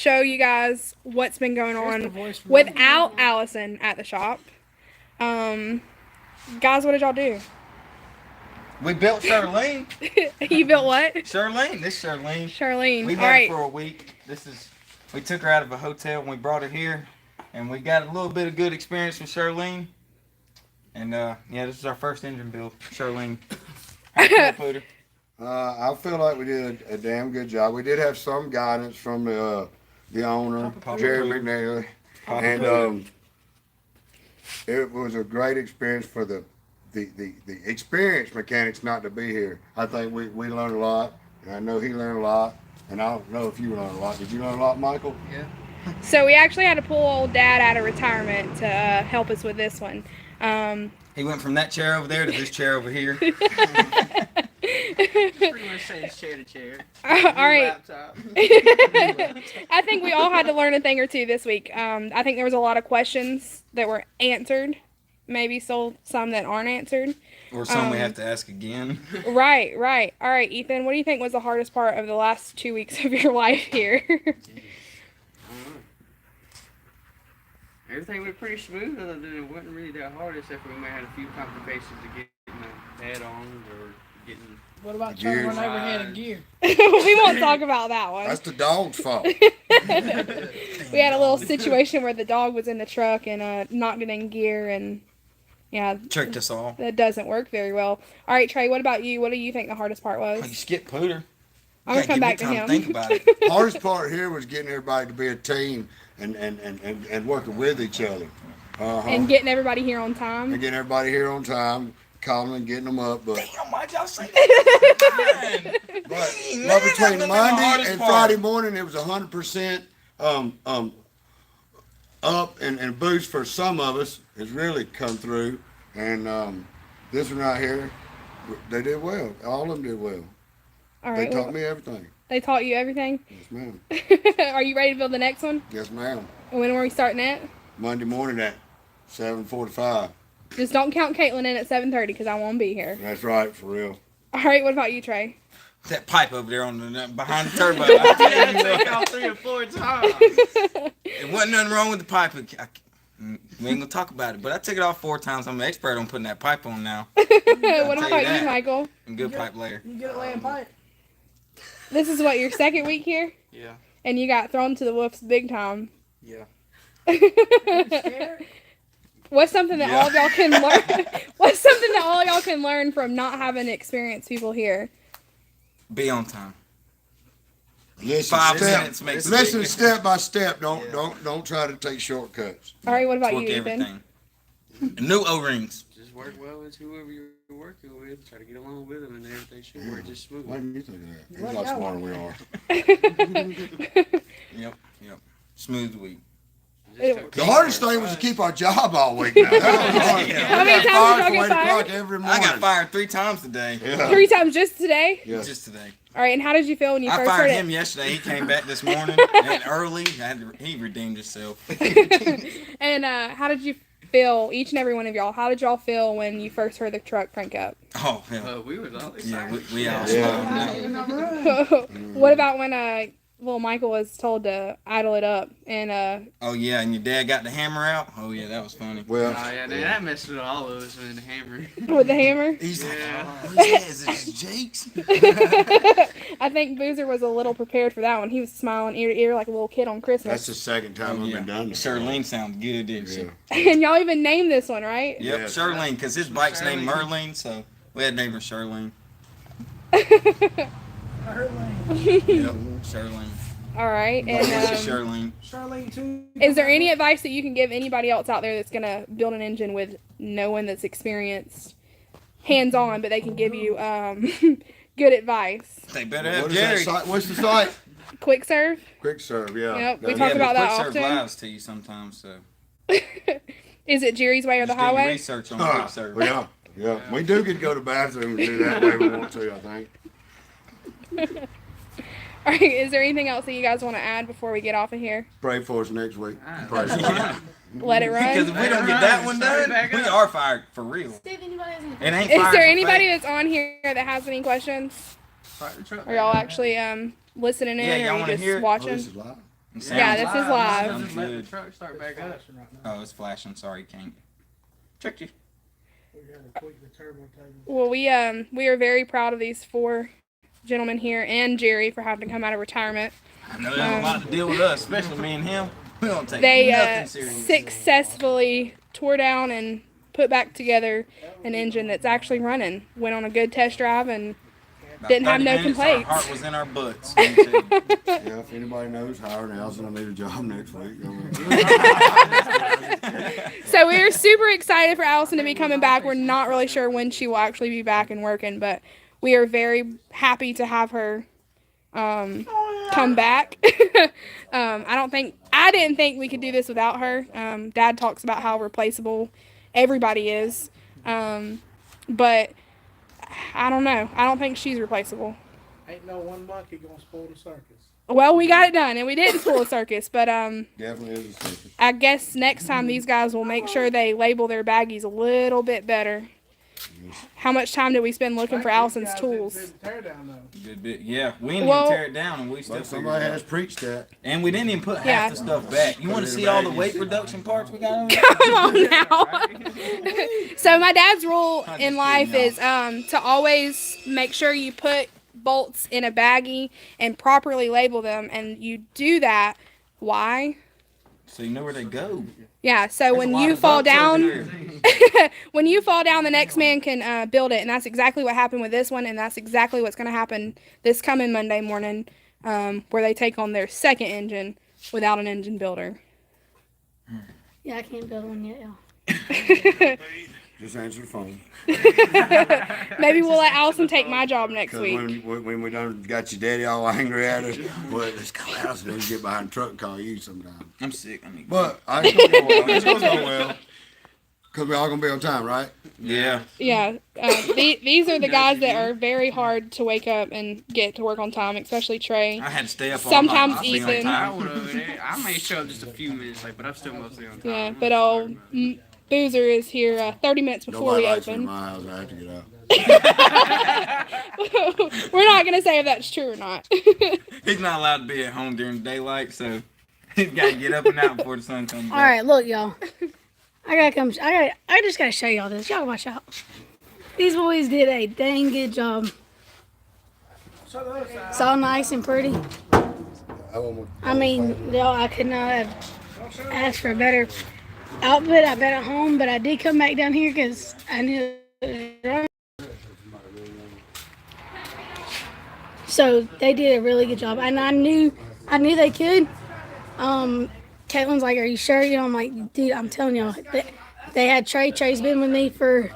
show you guys what's been going on voice without Allison at the shop. Guys, what did y'all do? We built Charlene. You built what? Charlene. This is Charlene. Charlene. We All had right. her for a week. We took her out of a hotel and we brought her here. And we got a little bit of good experience with Charlene. And yeah, this is our first engine build, Charlene. How you feel, Pooter? I feel like we did a damn good job. We did have some guidance from the owner, Jerry McNally, and it was a great experience for the experienced mechanics not to be here. I think we learned a lot, and I know he learned a lot, and I don't know if you learned a lot. Did you learn a lot, Michael? Yeah. So we actually had to pull old Dad out of retirement to help us with this one. He went from that chair over there to this chair over here. Pretty much change chair to chair. All right. Laptop. I think we all had to learn a thing or two this week. I think there was a lot of questions that were answered, maybe some that aren't answered. Or some we have to ask again. Right. All right, Ethan, what do you think was the hardest part of the last 2 weeks of your life here? Everything went pretty smooth, other than it wasn't really that hard, except for we might have had a few complications to getting the head on or getting. What about turning one overhead in gear? We won't talk about that one. That's the dog's fault. We had a little situation where the dog was in the truck and knocked it in gear, and yeah, Tricked us all. that doesn't work very well. All right, Trey, what about you? What do you think the hardest part Oh, you was? skipped Pooter. I'm gonna come back to Give me him. time to think about it. Hardest part here was getting everybody to be a team and working with each other. And getting everybody here on time. And getting everybody here on time, calling and getting them up. But Damn, why'd y'all say that? But, Man, but that's between the Monday hardest and part. Friday morning, it was 100% up and boost for some of us has really come through. And this one right here, they did well. All of them did well. All They right. taught well, me everything. they taught you everything. Yes, ma'am. Are you ready to build the next one? Yes, ma'am. And when are we starting it? Monday morning at 7:45. Just don't count Caitlin in at 7:30 because I won't be here. That's right, for real. All right. What about you, Trey? That pipe over there on the behind the turbo. I tell you Take what, out 3 or 4 times. it wasn't nothing wrong with the pipe. We ain't gonna talk about it, but I took it off 4 times. I'm an expert on putting that pipe on now. What tell about you you, that. Michael? I'm a good pipe layer. You get it laying pipe. This is what, your second week here? Yeah. And you got thrown to the wolves big time. Yeah. Scared? What's something that Yeah. all of y'all can learn? What's something that all y'all can learn from not having experienced people here? Be on time. Listen, 5 minutes makes a listen big step by step. Yeah. Don't try to take shortcuts. All right, what about you, Work Ethan? everything. New O-rings. Just work well with whoever you're working with. Try to get along with them, and everything should work just smooth. Why do you think of that? He's a Well, lot yeah, smarter than we are. Yep. Smooth week. The hardest thing was to keep our job all week now. That was hard. Yeah. How many We got times did y'all fired get from 8 o'clock fired? every I morning. got fired 3 times today. Yeah. 3 times just today? Yeah. Just today. All right, and how did you feel when you I first heard fired it? him yesterday. He came back this morning and early. He redeemed himself. And how did you feel, each and every one of y'all, how did y'all feel when you first heard the truck crank up? Oh, hell. We was all Yeah, excited. we all Yeah. smoked. What about when little Michael was told to idle it up? And Oh, yeah, and your dad got the hammer out? Oh, yeah, that was funny. Well, Oh, yeah, that messed with all of us with the hammer. with the hammer? He's like, Yeah. oh, who's that? Is it Jake's? I think Boozer was a little prepared for that one. He was smiling ear to ear like a little kid on that's Christmas. the second time Oh, we've yeah. been done this. Charlene sounded good, didn't she? Yeah. And y'all even named this one, right? Yep, Yeah. Charlene, because his bike's named Merlin, so we had named her Charlene. Yep, Charlene. All right. This is And Charlene. Charlene too. is there any advice that you can give anybody else out there that's going to build an engine with no one that's experienced, hands-on, but they can give you good advice? They better have What is that Jerry. site? What's the site? Quick serve? Quick serve, yeah. Yep, we That's- talk Yeah, about but that Quick Serve often. lies to you sometimes, so Is it Jerry's way or the just do your highway? research on Ah, Quick Serve. yeah, yeah. We do get to go to the bathroom and do that way we want to, I think. All right, is there anything else that you guys want to add before we get off of here? Pray for us next week. Ah, Pray for us. Yeah. Let it Because run? if we don't get that one done, we are fired for real. It ain't Is fired there for anybody fake. that's on here that has any questions? Park the truck Are y'all actually listening in, Yeah, or y'all are wanna you hear just it? Oh, watching? this is live. Yeah, this is live. Just let the Good. truck start back up. Oh, it's flashing. Sorry, can't. Check you. We gotta tweak the turbo table. Well, we are very proud of these 4 gentlemen here and Jerry for having to come out of retirement. I know there's a lot to deal with us, especially me and him. We don't take They nothing serious. successfully tore down and put back together an engine that's actually running. Went on a good test drive and About didn't have 30 no minutes, complaints. Our heart was in our butts. let me tell you. Yeah, if anybody knows Howard Nelson, I need a job next week. So we're super excited for Allison to be coming back. We're not really sure when she will actually be back and working, but we are very happy to have her come back. I didn't think we could do this without her. Dad talks about how replaceable everybody is, but I don't know. I don't think she's replaceable. Ain't no one monkey gonna spoil the circus. Well, we got it done, and we didn't spoil a circus, but Definitely is a secret. I guess next time these guys will make sure they label their baggies a little bit better. How much time did we spend looking for Allison's tools? Tear down though. Good bit. Yeah, we didn't Well- even tear it down, and we still But figured somebody it out. has preached that. And we didn't even put Yeah. half the stuff back. You want to see all the weight reduction parts we got over there? Come on now. So my dad's rule in life is to always make sure you put bolts in a baggie and properly label them, and you do that. Why? So you know where they go. Yeah, so when you fall down, when you fall down, the next man can build it, and that's exactly what happened with this one, and that's exactly what's going to happen this coming Monday morning, where they take on their second engine without an engine builder. Yeah, I can't build one yet, y'all. Just answer the phone. Maybe we'll let Allison take my job next Because week. when we done got your daddy all angry at us, well, let's call Allison and get behind the truck and call you sometime. I'm sick. I need. But I think it's gonna go well. It's gonna go well. Because we all going to be on time, right? Yeah. Yeah, these are the guys that are very hard to wake up and get to work on time, especially Trey. I had to stay up Sometimes all night. to be on Ethan. time. I may show up just a few minutes late, but I'm still mostly on time. Yeah, but old Boozer is here 30 minutes before Nobody we likes me in open. my house. I have to get out. We're not gonna say if that's true or not. He's not allowed to be at home during daylight, so he's got to get up and out before the sun comes All out. right, look, y'all. I just gotta show y'all this. Y'all watch out. These boys did a dang good job. It's all nice and pretty. I mean, I could not have asked for a better output. I've been at home, but I did come back down here because I knew it was wrong. So they did a really good job, and I knew they could. Caitlin's like, "Are you sure?" You know, I'm like, "Dude, I'm telling y'all." They had Trey. Trey's been with me for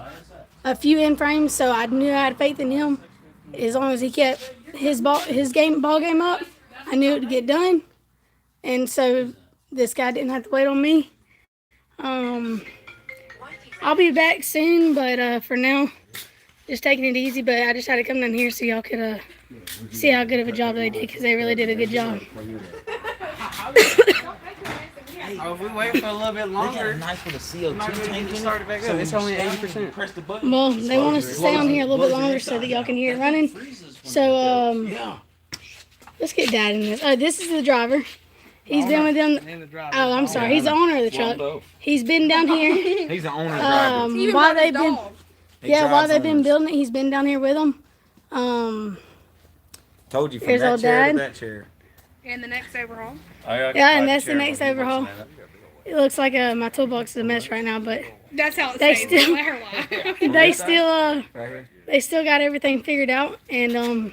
a few Inframes, so I knew I had faith in him. As long as he kept his ball game up, I knew it would get done. And so this guy didn't have to wait on me. I'll be back soon, but for now, just taking it easy. But I just had to come down here so y'all could see how good of a job they did, because they really did a good job. Oh, if we wait for a little bit longer, Nice with a CO2 tank in it. start it back up. It's only 80%. Press the button. Well, they want us to stay on here a little bit longer so that y'all can hear it running. So, let's get Dad in this. This is the driver. He's been with them. And the driver. Oh, I'm sorry. He's the owner of the truck. He's been down here. He's the owner driver. Even While brought his they've been, dog. He yeah, while drives they've been on. building it, he's been down here with them. Told you from Here's that old chair Dad. to that chair. And the next overhaul. Yeah, and that's the next overhaul. It looks like my toolbox is a mess right now, but That's how it They stays. still- Let her lie. Right here. they still got everything figured out, and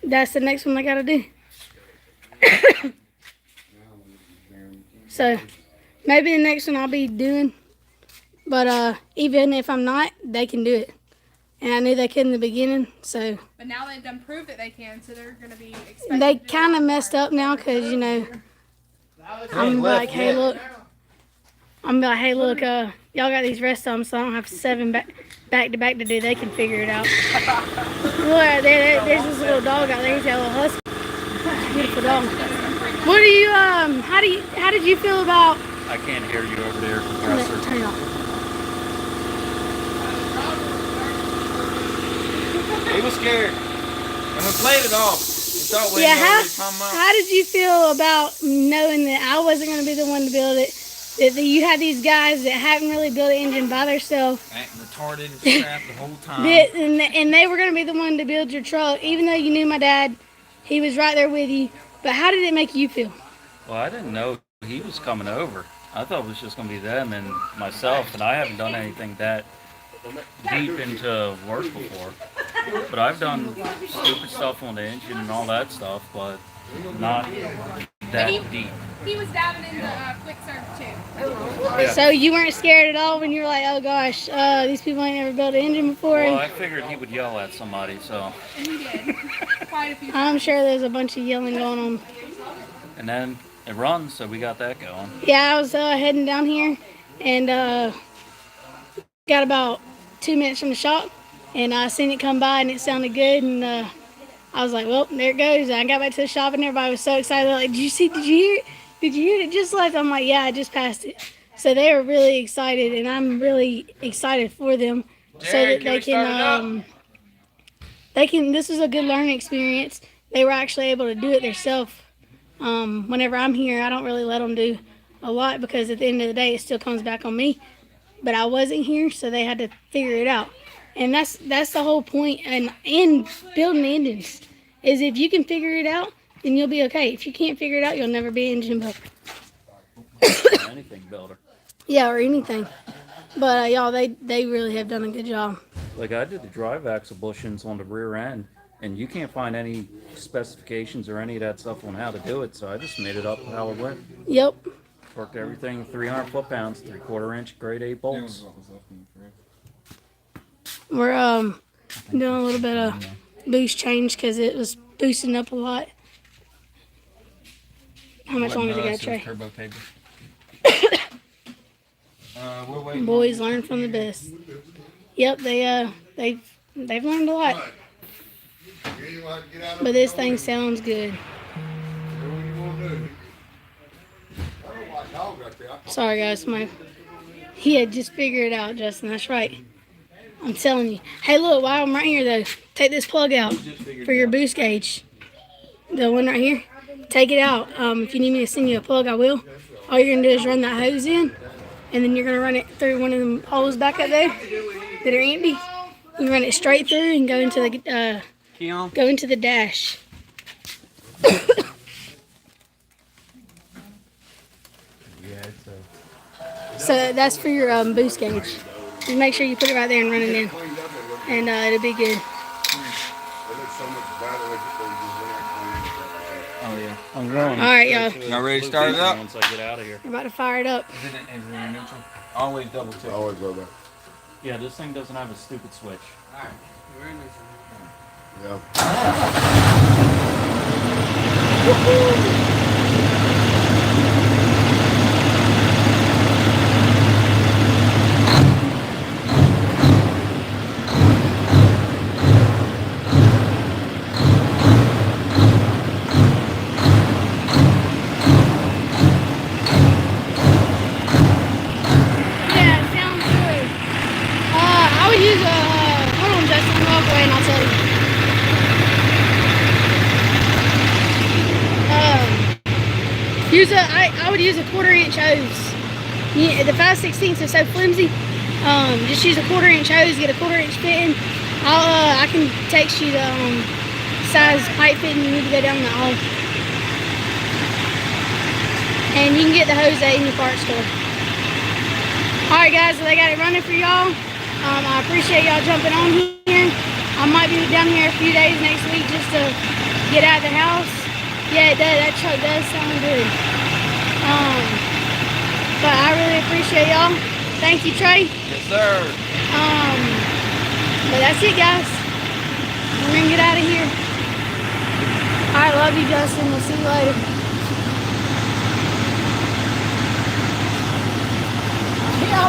that's the next one they got to do. So maybe the next one I'll be doing, but even if I'm not, they can do it. And I knew they could in the beginning, so But now they've done proved that they can, so they're gonna be expected they to do kind it. of messed up now because, you know, I'm like, hey, look. I'm like, hey, look, y'all got these rest of them, so I don't have 7 back to back to do. They can figure it out. Look, there's this little dog out there. He's got a little husky. Beautiful dog. What do you, how did you feel about, I can't hear you over there, turn compressor. it off. He was scared. And we played it off. thought we Yeah, knew what we was talking about. how did you feel about knowing that I wasn't going to be the one to build it? That you had these guys that haven't really built an engine by themselves. Acting retarded and strapped the whole time. And they were going to be the one to build your truck, even though you knew my dad. He was right there with you. But how did it make you feel? Well, I didn't know he was coming over. I thought it was just going to be them and myself, and I haven't done anything that deep into work before. But I've done stupid stuff on the engine and all that stuff, but not that deep. He was diving into quick serve too. So you weren't scared at all when you were like, oh gosh, these people ain't never built an engine before? Well, I figured he would yell at somebody, so. And he did. Quite a few I'm sure there's a bunch of yelling going on. And then it runs, so we got that going. Yeah, I was heading down here and got about 2 minutes from the shop, and I seen it come by and it sounded good, and I was like, well, there it goes. And I got back to the shop and everybody was so excited. They're like, did you hear it? Did you hear it? It just left. I'm like, yeah, I just passed it. So they were really excited, and I'm really excited for them, so that they can. This is a good learning experience. They were actually able to do it themselves. Whenever I'm here, I don't really let them do a lot because at the end of the day, it still comes back on me. But I wasn't here, so they had to figure it out. And that's the whole point in building engines, is if you can figure it out, then you'll be okay. If you can't figure it out, you'll never be an engine builder. Anything builder. Yeah, or anything. But y'all, they really have done a good job. Like I did the drive axle bushings on the rear end, and you can't find any specifications or any of that stuff on how to do it, so I just made it up how it went. Yep. Worked everything 300 foot-pounds, 3/4 inch grade 8 bolts. We're doing a little bit of boost change because it was boosting up a lot. How much longer do you got, Trey? Turbo cable. We'll wait. Boys learn from the best. Yep, they've learned a lot. But this thing sounds good. Sorry guys, he had just figured it out, Justin. That's right. I'm telling you. Hey, look, while I'm right here though, take this plug out for your boost gauge. The one right here. Take it out. If you need me to send you a plug, I will. All you're gonna do is run that hose in, and then you're gonna run it through one of them holes back up there that are empty. You can run it straight through and go into the dash. So that's for your boost gauge. Just make sure you put it right there and run it in, and it'll be good. Oh yeah. I'm going. All right, y'all. Y'all ready to start it up? Once I get out of here. We're about to fire it up. Is it in neutral? Always double check. Always go back. Yeah, this thing doesn't have a stupid switch. Alright, we're in this. Yeah. Yeah, it sounds good. I would use a, hold on Justin, walk away and I'll tell you. I would use a 1/4 inch hose. The 5/16 is so flimsy. Just use a 1/4 inch hose, get a 1/4 inch fitting. I can text you the size pipe fitting you need to go down the hole. And you can get the hose at any parts store. Alright guys, so they got it running for y'all. I appreciate y'all jumping on here. I might be down here a few days next week just to get out of the house. Yeah, it does. That truck does sound good. But I really appreciate y'all. Thank you, Trey. Yes, sir. But that's it, guys. We're gonna get out of here. Alright, love you, Justin. We'll see you later. Yeah,